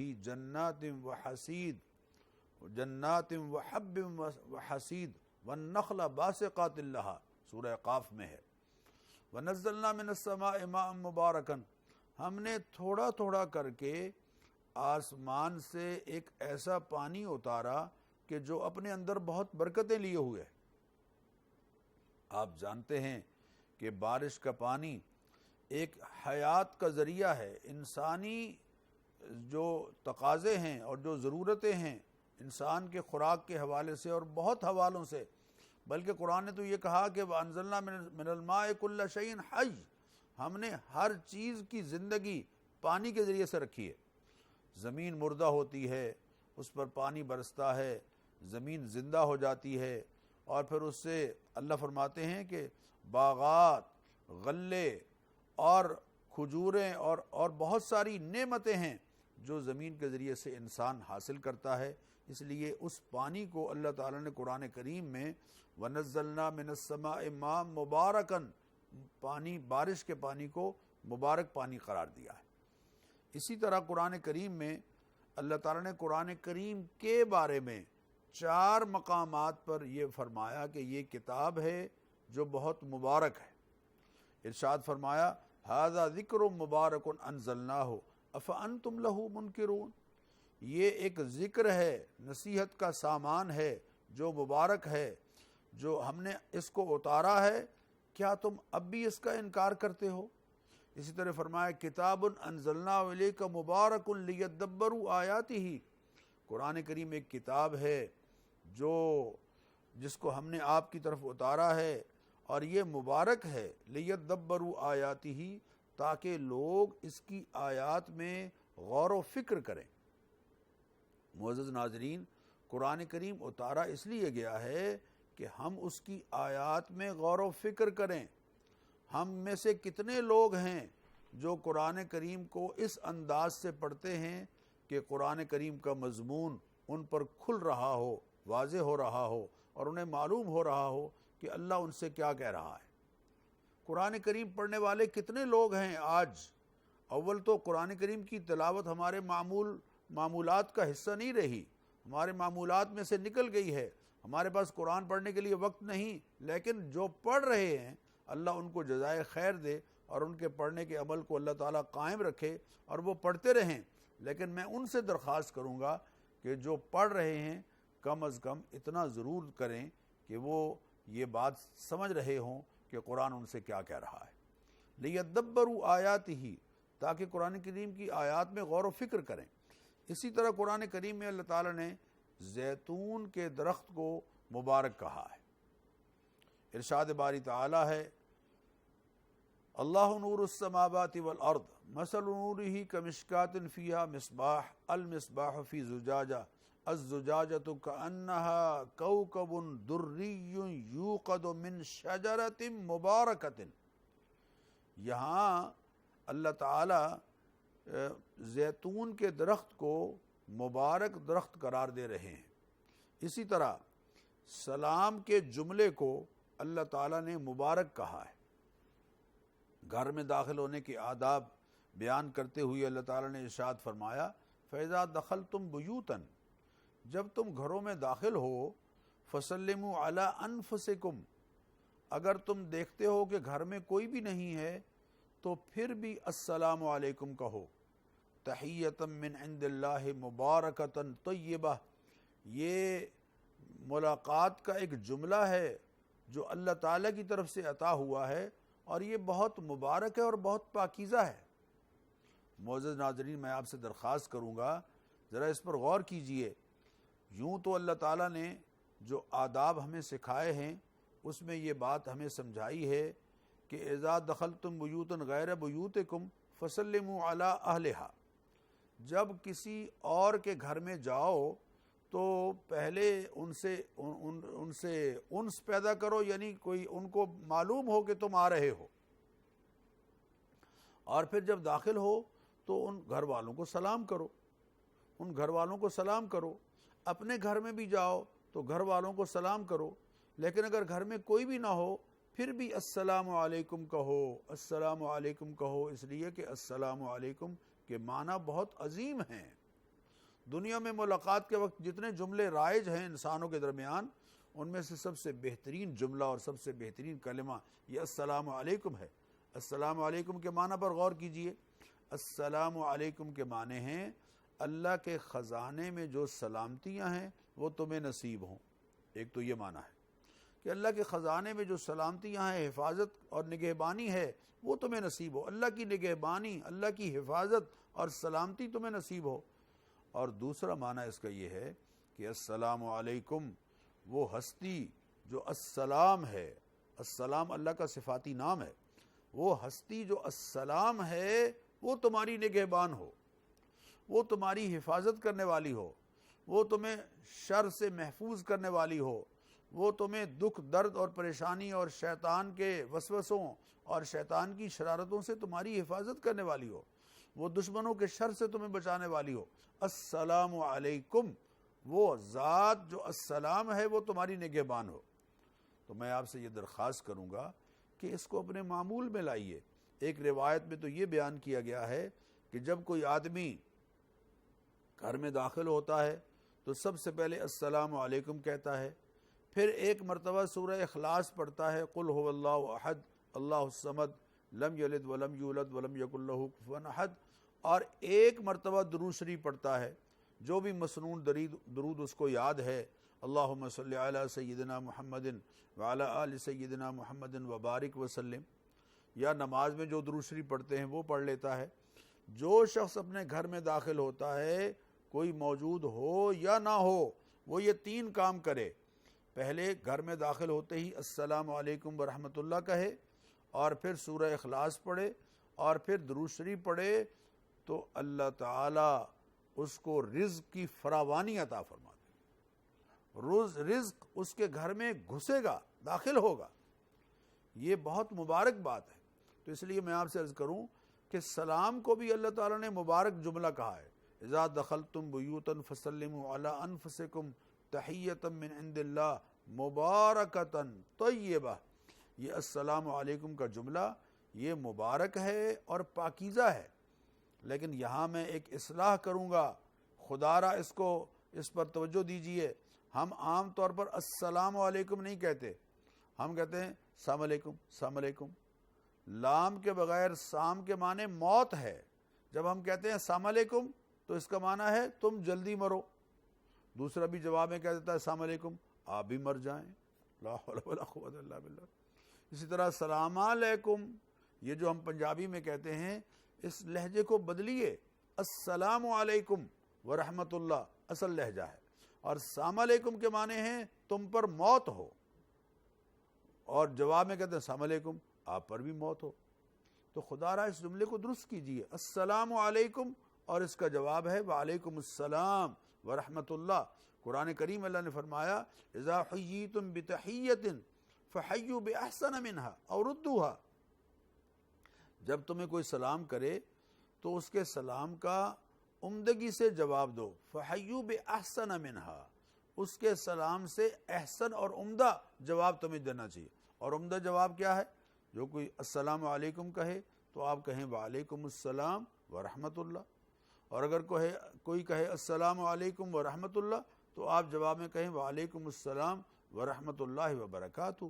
جَنَّاتٍ وَحَبٍّ وَحَصِيدٍ وَالنَّخْلَ بَاسِقَاتٍ لَهَا، سورہ قاف میں ہے۔ وَنَزَّلْنَا مِنَ السَّمَاءِ مَاءً مُبَارَكًا، ہم نے تھوڑا تھوڑا کر کے آسمان سے ایک ایسا پانی اتارا کہ جو اپنے اندر بہت برکتیں لیے ہوئے۔ آپ جانتے ہیں کہ بارش کا پانی ایک حیات کا ذریعہ ہے، انسانی جو تقاضے ہیں اور جو ضرورتیں ہیں انسان کے خوراک کے حوالے سے اور بہت حوالوں سے، بلکہ قرآن نے تو یہ کہا کہ وَأَنزَلْنَا مِنَ الْمَاءِ كُلَّ شَيْءٍ حَيٍّ، ہم نے ہر چیز کی زندگی پانی کے ذریعے سے رکھی ہے۔ زمین مردہ ہوتی ہے، اس پر پانی برستا ہے، زمین زندہ ہو جاتی ہے، اور پھر اس سے اللہ فرماتے ہیں کہ باغات، غلے اور کھجوریں اور بہت ساری نعمتیں ہیں جو زمین کے ذریعے سے انسان حاصل کرتا ہے۔ اس لیے اس پانی کو اللہ تعالیٰ نے قرآن کریم میں وَنَزَّلْنَا مِنَ السَّمَاءِ مَاءً مُبَارَكًا، پانی، بارش کے پانی کو مبارک پانی قرار دیا ہے۔ اسی طرح قرآن کریم میں اللہ تعالیٰ نے قرآن کریم کے بارے میں 4 مقامات پر یہ فرمایا کہ یہ کتاب ہے جو بہت مبارک ہے۔ ارشاد فرمایا ھذا ذکر مبارک انزلناہ افانتم لہ منکرون، یہ ایک ذکر ہے، نصیحت کا سامان ہے جو مبارک ہے، جو ہم نے اس کو اتارا ہے، کیا تم اب بھی اس کا انکار کرتے ہو؟ اسی طرح فرمایا کتاب انزلناہ الیک مبارک لیدبروا آیاتہ، قرآن کریم ایک کتاب ہے جس کو ہم نے آپ کی طرف اتارا ہے اور یہ مبارک ہے، لیدبروا آیاتہ، تاکہ لوگ اس کی آیات میں غور و فکر کریں۔ معزز ناظرین، قرآن کریم اتارا اس لیے گیا ہے کہ ہم اس کی آیات میں غور و فکر کریں۔ ہم میں سے کتنے لوگ ہیں جو قرآن کریم کو اس انداز سے پڑھتے ہیں کہ قرآن کریم کا مضمون ان پر کھل رہا ہو، واضح ہو رہا ہو، اور انہیں معلوم ہو رہا ہو کہ اللہ ان سے کیا کہہ رہا ہے۔ قرآن کریم پڑھنے والے کتنے لوگ ہیں آج؟ اول تو قرآن کریم کی تلاوت ہمارے معمولات کا حصہ نہیں رہی، ہمارے معمولات میں سے نکل گئی ہے، ہمارے پاس قرآن پڑھنے کے لیے وقت نہیں، لیکن جو پڑھ رہے ہیں اللہ ان کو جزائے خیر دے اور ان کے پڑھنے کے عمل کو اللہ تعالیٰ قائم رکھے اور وہ پڑھتے رہیں۔ لیکن میں ان سے درخواست کروں گا کہ جو پڑھ رہے ہیں کم از کم اتنا ضرور کریں کہ وہ یہ بات سمجھ رہے ہوں کہ قرآن ان سے کیا کہہ رہا ہے۔ لیدبروا آیاتہ، تاکہ قرآن کریم کی آیات میں غور و فکر کریں۔ اسی طرح قرآن کریم میں اللہ تعالیٰ نے زیتون کے درخت کو مبارک کہا ہے۔ ارشاد باری تعالیٰ ہے اللہ نور السماوات والارض مثل نورہ کمشکاۃ فیہا مصباح المصباح فی زجاجہ الزجاجۃ کأنہا کوکب دری یوقد من شجرۃ مبارکۃ۔ یہاں اللہ تعالی زیتون کے درخت کو مبارک درخت قرار دے رہے ہیں۔ اسی طرح سلام کے جملے کو اللہ تعالیٰ نے مبارک کہا ہے۔ گھر میں داخل ہونے کے آداب بیان کرتے ہوئے اللہ تعالیٰ نے ارشاد فرمایا فَإِذَا دَخَلْتُمْ بُيُوتًا، جب تم گھروں میں داخل ہو، فَسَلِّمُوا عَلَىٰ أَنفُسِكُمْ، اگر تم دیکھتے ہو کہ گھر میں کوئی بھی نہیں ہے تو پھر بھی السلام علیکم کہو۔ تحیۃ من عند اللہ مبارکۃ طیبہ، یہ ملاقات کا ایک جملہ ہے جو اللہ تعالیٰ کی طرف سے عطا ہوا ہے اور یہ بہت مبارک ہے اور بہت پاکیزہ ہے۔ معزز ناظرین، میں آپ سے درخواست کروں گا ذرا اس پر غور کیجئے۔ یوں تو اللہ تعالیٰ نے جو آداب ہمیں سکھائے ہیں اس میں یہ بات ہمیں سمجھائی ہے کہ اذا دخلتم بیوتا غیر بیوتکم فسلموا علی اہلہا، جب کسی اور کے گھر میں جاؤ تو پہلے ان سے انس پیدا کرو، یعنی کوئی ان کو معلوم ہو کہ تم آ رہے ہو، اور پھر جب داخل ہو تو ان گھر والوں کو سلام کرو، ان گھر والوں کو سلام کرو۔ اپنے گھر میں بھی جاؤ تو گھر والوں کو سلام کرو، لیکن اگر گھر میں کوئی بھی نہ ہو پھر بھی السلام علیکم کہو، السلام علیکم کہو، اس لیے کہ السلام علیکم کے معنی بہت عظیم ہیں۔ دنیا میں ملاقات کے وقت جتنے جملے رائج ہیں انسانوں کے درمیان، ان میں سے سب سے بہترین جملہ اور سب سے بہترین کلمہ یہ السلام علیکم ہے۔ السلام علیکم کے معنی پر غور کیجئے۔ السلام علیکم کے معنی ہیں اللہ کے خزانے میں جو سلامتیاں ہیں وہ تمہیں نصیب ہوں۔ ایک تو یہ معنی ہے کہ اللہ کے خزانے میں جو سلامتیاں ہیں، حفاظت اور نگہبانی ہے، وہ تمہیں نصیب ہو۔ اللہ کی نگہبانی، اللہ کی حفاظت اور سلامتی تمہیں نصیب ہو۔ اور دوسرا معنی اس کا یہ ہے کہ کہ السلام علیکم، وہ ہستی جو السلام ہے، السلام اللہ کا صفاتی نام ہے، وہ ہستی جو السلام ہے وہ تمہاری نگہبان ہو، وہ تمہاری حفاظت کرنے والی ہو، وہ تمہیں شر سے محفوظ کرنے والی ہو، وہ تمہیں دکھ درد اور پریشانی اور شیطان کے وسوسوں اور شیطان کی شرارتوں سے تمہاری حفاظت کرنے والی ہو، وہ دشمنوں کے شر سے تمہیں بچانے والی ہو۔ السلام علیکم، وہ ذات جو السلام ہے وہ تمہاری نگہبان ہو۔ تو میں آپ سے یہ درخواست کروں گا کہ اس کو اپنے معمول میں لائیے۔ ایک روایت میں تو یہ بیان کیا گیا ہے کہ جب کوئی آدمی گھر میں داخل ہوتا ہے تو سب سے پہلے السلام علیکم کہتا ہے، پھر ایک مرتبہ سورہ اخلاص پڑھتا ہے، قل هو اللہ احد اللہ الصمد لم یلد ولم یولد ولم یکن لہ کفوا احد، اور ایک مرتبہ درود شریف پڑھتا ہے، جو بھی مسنون درود اس کو یاد ہے، اللہم صلی علی سیدنا محمد وعلی آل سیدنا محمد وبارک وسلم، یا نماز میں جو درود شریف پڑھتے ہیں وہ پڑھ لیتا ہے۔ جو شخص اپنے گھر میں داخل ہوتا ہے، کوئی موجود ہو یا نہ ہو، وہ یہ 3 کام کرے۔ پہلے گھر میں داخل ہوتے ہی السلام علیکم ورحمۃ اللہ کہے، اور پھر سورہ اخلاص پڑھے، اور پھر درود شریف پڑھے، تو اللہ تعالی اس کو رزق کی فراوانی عطا فرما دے، رزق اس کے گھر میں گھسے گا، داخل ہوگا۔ یہ بہت مبارک بات ہے۔ تو اس لیے میں آپ سے عرض کروں کہ سلام کو بھی اللہ تعالیٰ نے مبارک جملہ کہا ہے، اذا دخلتم بیوتا فسلموا علی انفسکم تحیۃ من عند اللہ مبارکۃ طیبہ۔ یہ السلام علیکم کا جملہ یہ مبارک ہے اور پاکیزہ ہے، لیکن یہاں میں ایک اصلاح کروں گا، خدا را اس پر توجہ دیجئے۔ ہم عام طور پر السلام علیکم نہیں کہتے، ہم کہتے ہیں السلام علیکم، السلام علیکم۔ لام کے بغیر سام کے معنی موت ہے۔ جب ہم کہتے ہیں السلام علیکم تو اس کا معنی ہے تم جلدی مرو۔ دوسرا بھی جواب میں کہہ دیتا ہے السلام علیکم، آپ بھی مر جائیں، لا حول ولا قوت الا باللہ۔ اسی طرح السلام علیکم، یہ جو ہم پنجابی میں کہتے ہیں، اس لہجے کو بدلیے، السلام علیکم ورحمۃ اللہ اصل لہجہ ہے، اور السلام علیکم کے معنی ہیں تم پر موت ہو، اور جواب میں کہتے ہیں السلام علیکم، آپ پر بھی موت ہو۔ تو خدا را اس جملے کو درست کیجئے، السلام علیکم، اور اس کا جواب ہے وعلیکم السلام ورحمۃ اللہ۔ قرآن کریم اللہ نے فرمایا اذا حییتم بتحیۃ فحیوا باحسن منہا او ردوہا، جب تمہیں کوئی سلام کرے تو اس کے سلام کا عمدگی سے جواب دو، فحیوا باحسن منہا، اس کے سلام سے احسن اور عمدہ جواب تمہیں دینا چاہیے۔ اور عمدہ جواب کیا ہے؟ جو کوئی السلام علیکم کہے تو آپ کہیں وعلیکم السلام ورحمۃ اللہ، اور اگر کوئی کہے السلام علیکم ورحمۃ اللہ تو آپ جواب میں کہیں وعلیکم السلام ورحمۃ اللہ وبرکاتہ۔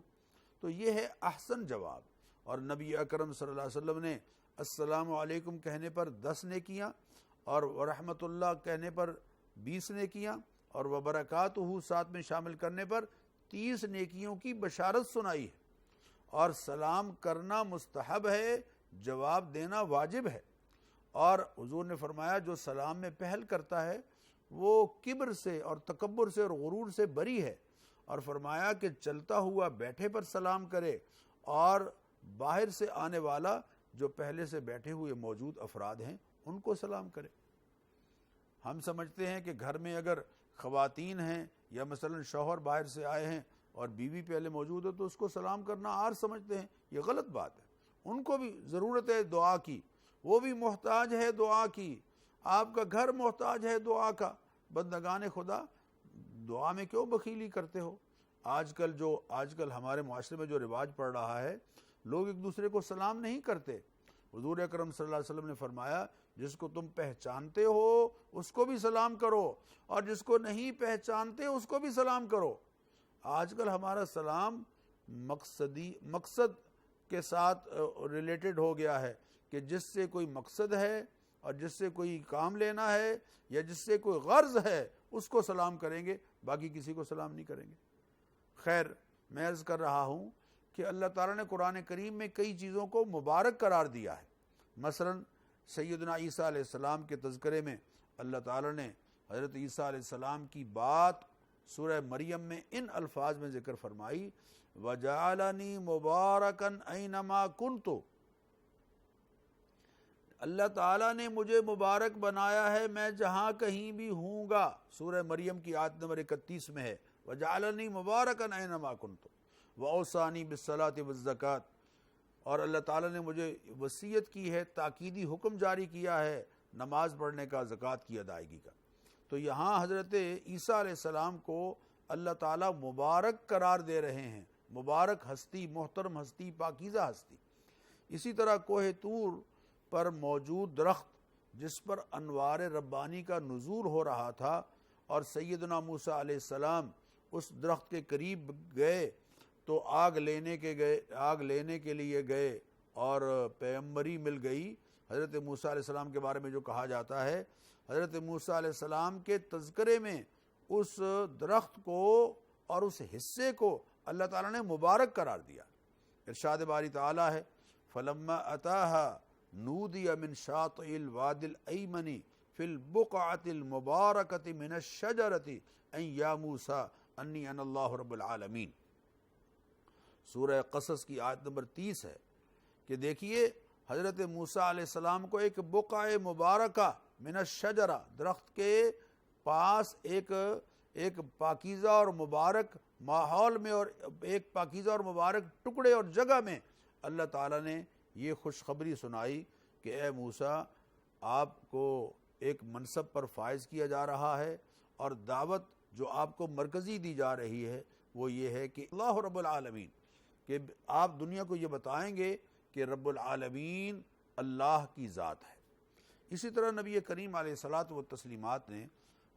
تو یہ ہے احسن جواب۔ اور نبی اکرم صلی اللہ علیہ وسلم نے السلام علیکم کہنے پر 10 نیکیاں، اور ورحمۃ اللہ کہنے پر 20 نیکیاں، اور وبرکاتہ ساتھ میں شامل کرنے پر 30 نیکیوں کی بشارت سنائی ہے۔ اور سلام کرنا مستحب ہے، جواب دینا واجب ہے۔ اور حضور نے فرمایا جو سلام میں پہل کرتا ہے وہ کبر سے اور تکبر سے اور غرور سے بری ہے، اور فرمایا کہ چلتا ہوا بیٹھے پر سلام کرے، اور باہر سے آنے والا جو پہلے سے بیٹھے ہوئے موجود افراد ہیں ان کو سلام کرے۔ ہم سمجھتے ہیں کہ گھر میں اگر خواتین ہیں یا مثلا شوہر باہر سے آئے ہیں اور بیوی پہلے موجود ہے تو اس کو سلام کرنا عار سمجھتے ہیں، یہ غلط بات ہے۔ ان کو بھی ضرورت ہے دعا کی، وہ بھی محتاج ہے دعا کی، آپ کا گھر محتاج ہے دعا کا۔ بندگان خدا دعا میں کیوں بخیلی کرتے ہو؟ آج کل ہمارے معاشرے میں جو رواج پڑ رہا ہے، لوگ ایک دوسرے کو سلام نہیں کرتے۔ حضور اکرم صلی اللہ علیہ وسلم نے فرمایا جس کو تم پہچانتے ہو اس کو بھی سلام کرو، اور جس کو نہیں پہچانتے اس کو بھی سلام کرو۔ آج کل ہمارا سلام مقصد کے ساتھ ریلیٹڈ ہو گیا ہے کہ جس سے کوئی مقصد ہے اور جس سے کوئی کام لینا ہے یا جس سے کوئی غرض ہے اس کو سلام کریں گے، باقی کسی کو سلام نہیں کریں گے۔ خیر، میں عرض کر رہا ہوں کہ اللہ تعالیٰ نے قرآن کریم میں کئی چیزوں کو مبارک قرار دیا ہے۔ مثلا سیدنا عیسیٰ علیہ السلام کے تذکرے میں اللہ تعالیٰ نے حضرت عیسیٰ علیہ السلام کی بات سورہ مریم میں ان الفاظ میں ذکر فرمائی، وَجَعَلَنِي مُبَارَكًا أَيْنَمَا كُنْتُ، اللہ تعالیٰ نے مجھے مبارک بنایا ہے میں جہاں کہیں بھی ہوں گا۔ سورہ مریم کی آیت نمبر 31 میں ہے وَجَعَلَنِي مُبَارَكًا أَيْنَمَا كُنْتُ وَأَوْصَانِي بِالصَّلَاةِ وَالزَّكَاةِ، اور اللہ تعالیٰ نے مجھے وصیت کی ہے، تاکیدی حکم جاری کیا ہے نماز پڑھنے کا، زکوٰۃ کی ادائیگی کا۔ تو یہاں حضرت عیسیٰ علیہ السلام کو اللہ تعالیٰ مبارک قرار دے رہے ہیں، مبارک ہستی، محترم ہستی، پاکیزہ ہستی۔ اسی طرح کوہ طور پر موجود درخت جس پر انوار ربانی کا نزول ہو رہا تھا، اور سیدنا موسیٰ علیہ السلام اس درخت کے قریب گئے تو آگ لینے کے لیے گئے اور پیغمبری مل گئی۔ حضرت موسیٰ علیہ السلام کے بارے میں جو کہا جاتا ہے، حضرت موسیٰ علیہ السلام کے تذکرے میں اس درخت کو اور اس حصے کو اللہ تعالیٰ نے مبارک قرار دیا۔ ارشاد باری تعالیٰ ہے فَلَمَّا أَتَاهَا نُودِيَ مِنْ شَاطِئِ الْوَادِ الْأَيْمَنِ فِي الْبُقْعَةِ الْمُبَارَكَةِ مِنَ الشَّجَرَةِ أَن يَا مُوسَىٰ أَنِّي أَنَا اللَّهُ رَبُّ الْعَالَمِينَ۔ سورہ قصص کی آیت نمبر 30 ہے کہ دیکھیے حضرت موسیٰ علیہ السلام کو ایک بقع مبارکہ من الشجرہ، درخت کے پاس ایک پاکیزہ اور مبارک ماحول میں اور ایک پاکیزہ اور مبارک ٹکڑے اور جگہ میں اللہ تعالیٰ نے یہ خوشخبری سنائی کہ اے موسیٰ، آپ کو ایک منصب پر فائز کیا جا رہا ہے، اور دعوت جو آپ کو مرکزی دی جا رہی ہے وہ یہ ہے کہ اللہ رب العالمین، کہ آپ دنیا کو یہ بتائیں گے کہ رب العالمین اللہ کی ذات ہے۔ اسی طرح نبی کریم علیہ الصلاۃ والتسلیمات نے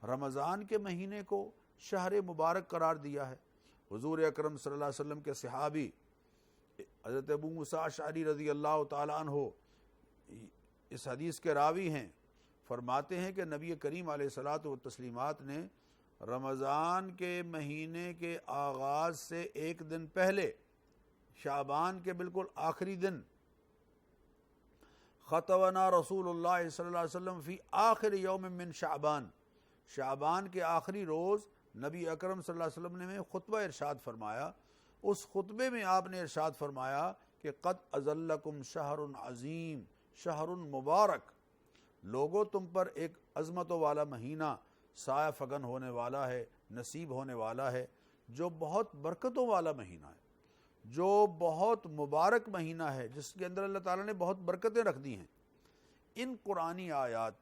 رمضان کے مہینے کو شہر مبارک قرار دیا ہے۔ حضور اکرم صلی اللہ علیہ وسلم کے صحابی حضرت ابو موسیٰ اشعری رضی اللہ تعالیٰ عنہ اس حدیث کے راوی ہیں، فرماتے ہیں کہ نبی کریم علیہ الصلاۃ والتسلیمات نے رمضان کے مہینے کے آغاز سے ایک دن پہلے، شعبان کے بالکل آخری دن، خطبنا رسول اللہ صلی اللہ علیہ وسلم فی آخر یوم من شعبان، شعبان کے آخری روز نبی اکرم صلی اللہ علیہ وسلم نے خطبہ ارشاد فرمایا۔ اس خطبے میں آپ نے ارشاد فرمایا کہ قد اذلکم شہر عظیم شہر مبارک، لوگو تم پر ایک عظمتوں والا مہینہ سایہ فگن ہونے والا ہے، نصیب ہونے والا ہے، جو بہت برکتوں والا مہینہ ہے، جو بہت مبارک مہینہ ہے، جس کے اندر اللہ تعالیٰ نے بہت برکتیں رکھ دی ہیں۔ ان قرآنی آیات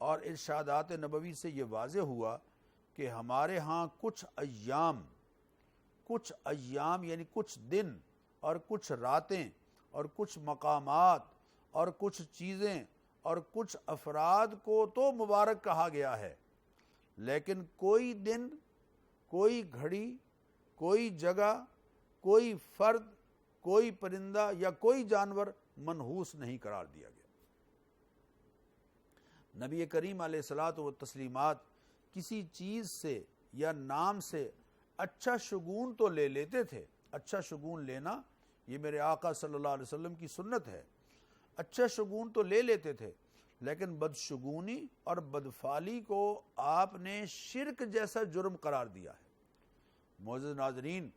اور ارشادات نبوی سے یہ واضح ہوا کہ ہمارے ہاں کچھ ایام یعنی کچھ دن اور کچھ راتیں اور کچھ مقامات اور کچھ چیزیں اور کچھ افراد کو تو مبارک کہا گیا ہے، لیکن کوئی دن، کوئی گھڑی، کوئی جگہ، کوئی فرد، کوئی پرندہ یا کوئی جانور منحوس نہیں قرار دیا گیا۔ نبی کریم علیہ الصلاۃ والتسلیمات کسی چیز سے یا نام سے اچھا شگون تو لے لیتے تھے، اچھا شگون لینا یہ میرے آقا صلی اللہ علیہ وسلم کی سنت ہے، اچھا شگون تو لے لیتے تھے، لیکن بدشگونی اور بدفعلی کو آپ نے شرک جیسا جرم قرار دیا ہے۔ معزز ناظرین،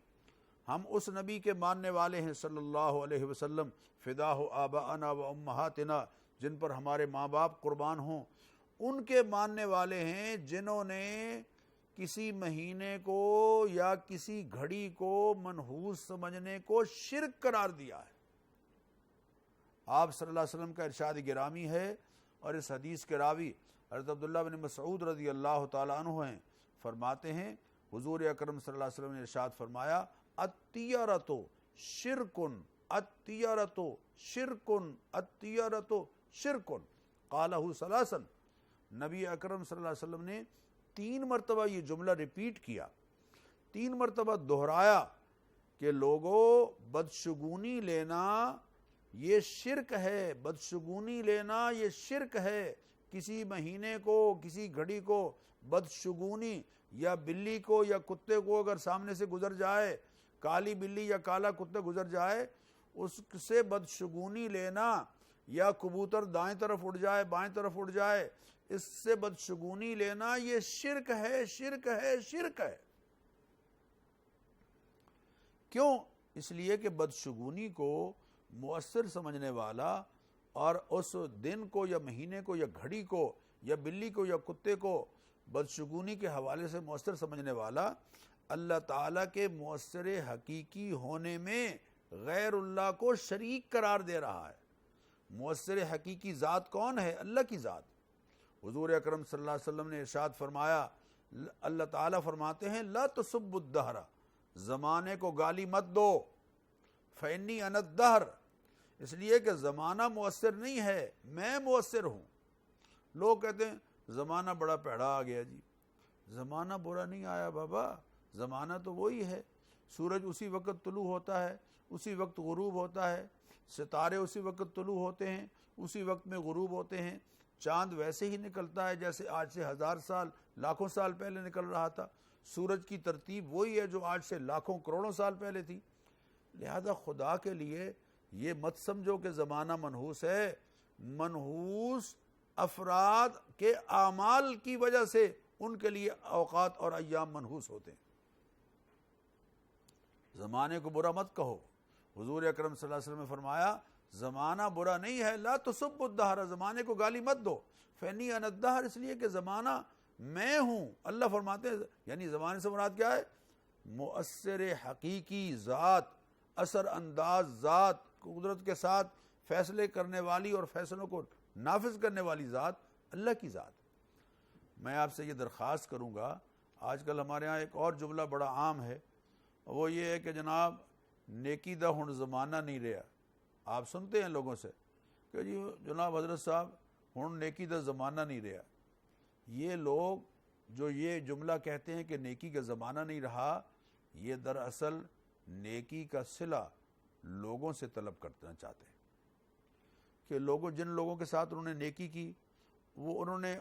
ہم اس نبی کے ماننے والے ہیں صلی اللہ علیہ وسلم، فداہ آباءنا و امہاتنا، جن پر ہمارے ماں باپ قربان ہوں، ان کے ماننے والے ہیں جنہوں نے کسی مہینے کو یا کسی گھڑی کو منحوس سمجھنے کو شرک قرار دیا ہے۔ آپ صلی اللہ علیہ وسلم کا ارشاد گرامی ہے، اور اس حدیث کے راوی حضرت عبداللہ بن مسعود رضی اللہ تعالیٰ عنہ ہیں، فرماتے ہیں حضور اکرم صلی اللہ علیہ وسلم نے ارشاد فرمایا الطیرۃ شرکن، الطیرۃ شرکن، الطیرۃ شرکن، قالہ ثلاثا، نبی اکرم صلی اللہ علیہ وسلم نے 3 مرتبہ یہ جملہ ریپیٹ کیا، 3 مرتبہ دہرایا کہ لوگوں، بدشگونی لینا یہ شرک ہے، بدشگونی لینا یہ شرک ہے۔ کسی مہینے کو، کسی گھڑی کو بدشگونی، یا بلی کو یا کتے کو اگر سامنے سے گزر جائے، کالی بلی یا کالا کتا گزر جائے، اس سے بدشگونی لینا یا کبوتر دائیں طرف اڑ جائے بائیں طرف اڑ جائے، اس سے بدشگونی لینا یہ شرک ہے، شرک ہے، شرک ہے۔ کیوں؟ اس لیے کہ بدشگونی کو مؤثر سمجھنے والا اور اس دن کو یا مہینے کو یا گھڑی کو یا بلی کو یا کتے کو بدشگونی کے حوالے سے مؤثر سمجھنے والا اللہ تعالیٰ کے مؤثر حقیقی ہونے میں غیر اللہ کو شریک قرار دے رہا ہے۔ مؤثر حقیقی ذات کون ہے؟ اللہ کی ذات۔ حضور اکرم صلی اللہ علیہ وسلم نے ارشاد فرمایا، اللہ تعالیٰ فرماتے ہیں لا تسبوا الدہر، زمانے کو گالی مت دو، فإنی انا الدہر، اس لیے کہ زمانہ مؤثر نہیں ہے، میں مؤثر ہوں۔ لوگ کہتے ہیں زمانہ بڑا پیڑا آ گیا جی۔ زمانہ برا نہیں آیا بابا، زمانہ تو وہی ہے۔ سورج اسی وقت طلوع ہوتا ہے، اسی وقت غروب ہوتا ہے، ستارے اسی وقت طلوع ہوتے ہیں، اسی وقت میں غروب ہوتے ہیں، چاند ویسے ہی نکلتا ہے جیسے آج سے 1000 سال لاکھوں سال پہلے نکل رہا تھا، سورج کی ترتیب وہی ہے جو آج سے لاکھوں کروڑوں سال پہلے تھی۔ لہذا خدا کے لیے یہ مت سمجھو کہ زمانہ منحوس ہے، منحوس افراد کے اعمال کی وجہ سے ان کے لیے اوقات اور ایام منحوس ہوتے ہیں۔ زمانے کو برا مت کہو۔ حضور اکرم صلی اللہ علیہ وسلم نے فرمایا زمانہ برا نہیں ہے، لا تسبوا الدہر، زمانے کو گالی مت دو، فإنی انا الدہر، اس لیے کہ زمانہ میں ہوں۔ اللہ فرماتے ہیں یعنی زمانے سے مراد کیا ہے؟ مؤثر حقیقی ذات، اثر انداز ذات، قدرت کے ساتھ فیصلے کرنے والی اور فیصلوں کو نافذ کرنے والی ذات، اللہ کی ذات۔ میں آپ سے یہ درخواست کروں گا، آج کل ہمارے ہاں ایک اور جملہ بڑا عام ہے، وہ یہ ہے کہ جناب نیکی دا ہن زمانہ نہیں رہا۔ آپ سنتے ہیں لوگوں سے کہ جی جناب حضرت صاحب ہن نیکی دا زمانہ نہیں رہا۔ یہ لوگ جو یہ جملہ کہتے ہیں کہ نیکی کا زمانہ نہیں رہا، یہ دراصل نیکی کا صلہ لوگوں سے طلب کرنا چاہتے ہیں کہ جن لوگوں کے ساتھ انہوں نے نیکی کی وہ انہوں نے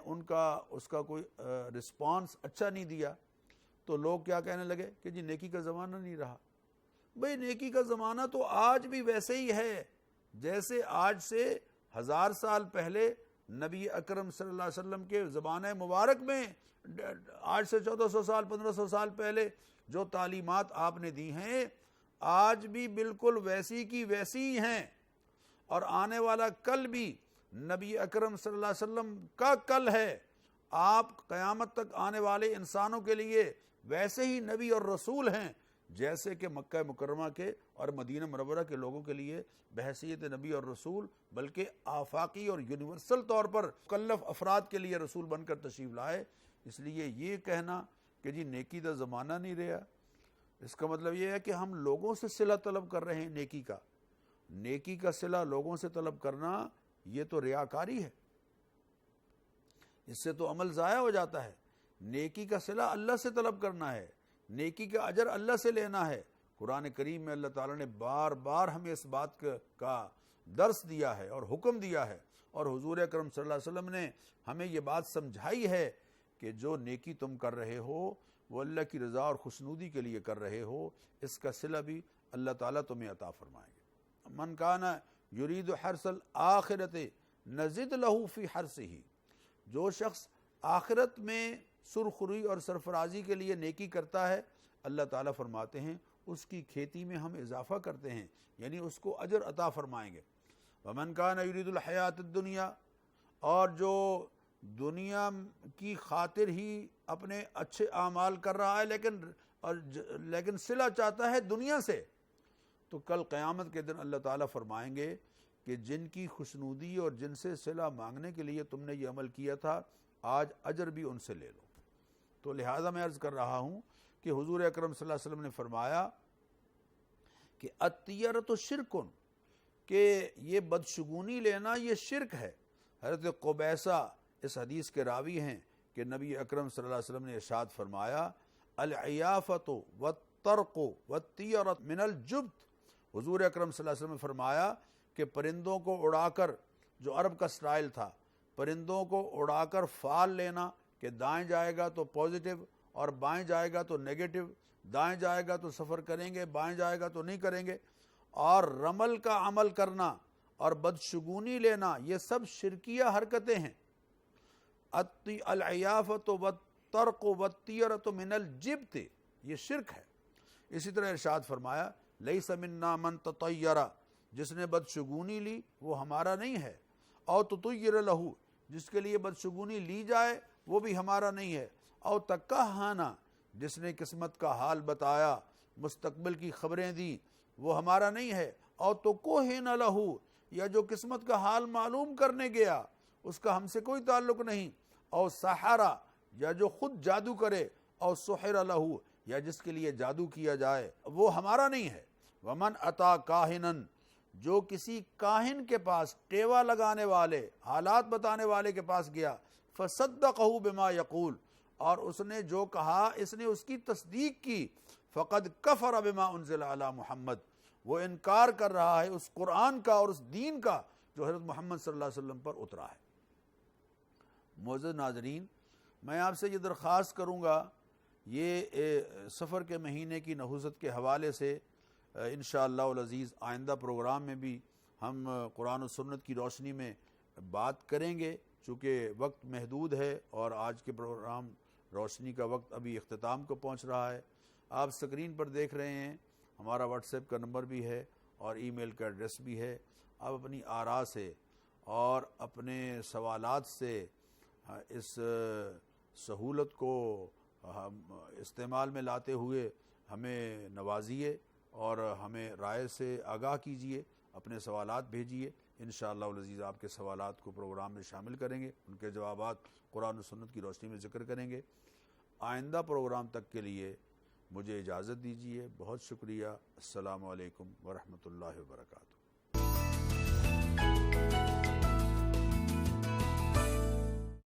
اس کا کوئی رسپانس اچھا نہیں دیا، تو لوگ کیا کہنے لگے کہ جی نیکی کا زمانہ نہیں رہا۔ بھئی نیکی کا زمانہ تو آج بھی ویسے ہی ہے جیسے آج سے 1000 سال پہلے نبی اکرم صلی اللہ علیہ وسلم کے زمانہ مبارک میں، آج سے 1400 سال 1500 سال پہلے جو تعلیمات آپ نے دی ہیں آج بھی بالکل ویسی کی ویسی ہی ہیں، اور آنے والا کل بھی نبی اکرم صلی اللہ علیہ وسلم کا کل ہے۔ آپ قیامت تک آنے والے انسانوں کے لیے ویسے ہی نبی اور رسول ہیں جیسے کہ مکہ مکرمہ کے اور مدینہ منورہ کے لوگوں کے لیے بحیثیت نبی اور رسول، بلکہ آفاقی اور یونیورسل طور پر مکلف افراد کے لیے رسول بن کر تشریف لائے۔ اس لیے یہ کہنا کہ جی نیکی دا زمانہ نہیں رہا، اس کا مطلب یہ ہے کہ ہم لوگوں سے صلہ طلب کر رہے ہیں نیکی کا صلہ لوگوں سے طلب کرنا، یہ تو ریاکاری ہے، اس سے تو عمل ضائع ہو جاتا ہے۔ نیکی کا صلہ اللہ سے طلب کرنا ہے، نیکی کا اجر اللہ سے لینا ہے۔ قرآن کریم میں اللہ تعالیٰ نے بار بار ہمیں اس بات کا درس دیا ہے اور حکم دیا ہے، اور حضور اکرم صلی اللہ علیہ وسلم نے ہمیں یہ بات سمجھائی ہے کہ جو نیکی تم کر رہے ہو وہ اللہ کی رضا اور خوشنودی کے لیے کر رہے ہو، اس کا صلہ بھی اللہ تعالیٰ تمہیں عطا فرمائیں گے۔ من کان یرید حرث الآخرۃ نزد لہ فی حرثہ، جو شخص آخرت میں سرخروئی اور سرفرازی کے لیے نیکی کرتا ہے، اللہ تعالیٰ فرماتے ہیں اس کی کھیتی میں ہم اضافہ کرتے ہیں، یعنی اس کو اجر عطا فرمائیں گے۔ ومن کان یرید الحیات الدنیا، اور جو دنیا کی خاطر ہی اپنے اچھے اعمال کر رہا ہے لیکن صلہ چاہتا ہے دنیا سے، تو کل قیامت کے دن اللہ تعالیٰ فرمائیں گے کہ جن کی خوشنودی اور جن سے صلہ مانگنے کے لیے تم نے یہ عمل کیا تھا آج اجر بھی ان سے لے لو۔ تو لہٰذا میں عرض کر رہا ہوں کہ حضور اکرم صلی اللہ علیہ وسلم نے فرمایا کہ الطیرۃ شرک، کہ یہ بدشگونی لینا یہ شرک ہے۔ حضرت قبیصہ اس حدیث کے راوی ہیں کہ نبی اکرم صلی اللہ علیہ وسلم نے ارشاد فرمایا العیافۃ والطرق والطیرۃ من الجبت۔ حضور اکرم صلی اللہ علیہ وسلم نے فرمایا کہ پرندوں کو اڑا کر، جو عرب کا سٹائل تھا، پرندوں کو اڑا کر فال لینا کہ دائیں جائے گا تو پازیٹیو اور بائیں جائے گا تو نیگیٹو، دائیں جائے گا تو سفر کریں گے، بائیں جائے گا تو نہیں کریں گے، اور رمل کا عمل کرنا اور بدشگونی لینا، یہ سب شرکیہ حرکتیں ہیں۔ العیافۃ والطرق والطیرۃ من الجبت، یہ شرک ہے۔ اسی طرح ارشاد فرمایا لیس منا من تطیر، جس نے بدشگونی لی وہ ہمارا نہیں ہے، او تطیر لہ، جس کے لیے بدشگونی لی جائے وہ بھی ہمارا نہیں ہے، او تکہانا، جس نے قسمت کا حال بتایا، مستقبل کی خبریں دی، وہ ہمارا نہیں ہے، او تکہن لہ، یا جو قسمت کا حال معلوم کرنے گیا اس کا ہم سے کوئی تعلق نہیں، او سحرا، یا جو خود جادو کرے، او سحر لہ، یا جس کے لیے جادو کیا جائے وہ ہمارا نہیں ہے۔ ومن اتا کاہنن، جو کسی کاہن کے پاس، ٹیوا لگانے والے، حالات بتانے والے کے پاس گیا، فصدقہ بما یقول، اور اس نے جو کہا اس نے اس کی تصدیق کی، فقد کفر بما انزل علی محمد، وہ انکار کر رہا ہے اس قرآن کا اور اس دین کا جو حضرت محمد صلی اللہ علیہ وسلم پر اترا ہے۔ معزز ناظرین، میں آپ سے یہ درخواست کروں گا، یہ سفر کے مہینے کی نحوست کے حوالے سے انشاءاللہ العزیز آئندہ پروگرام میں بھی ہم قرآن و سنت کی روشنی میں بات کریں گے، چونکہ وقت محدود ہے اور آج کے پروگرام روشنی کا وقت ابھی اختتام کو پہنچ رہا ہے۔ آپ اسکرین پر دیکھ رہے ہیں، ہمارا واٹس ایپ کا نمبر بھی ہے اور ای میل کا ایڈریس بھی ہے۔ آپ اپنی آراء سے اور اپنے سوالات سے اس سہولت کو استعمال میں لاتے ہوئے ہمیں نوازیے اور ہمیں رائے سے آگاہ کیجیے، اپنے سوالات بھیجیے۔ انشاءاللہ العزیز آپ کے سوالات کو پروگرام میں شامل کریں گے، ان کے جوابات قرآن و سنت کی روشنی میں ذکر کریں گے۔ آئندہ پروگرام تک کے لیے مجھے اجازت دیجیے، بہت شکریہ۔ السلام علیکم ورحمۃ اللہ وبرکاتہ۔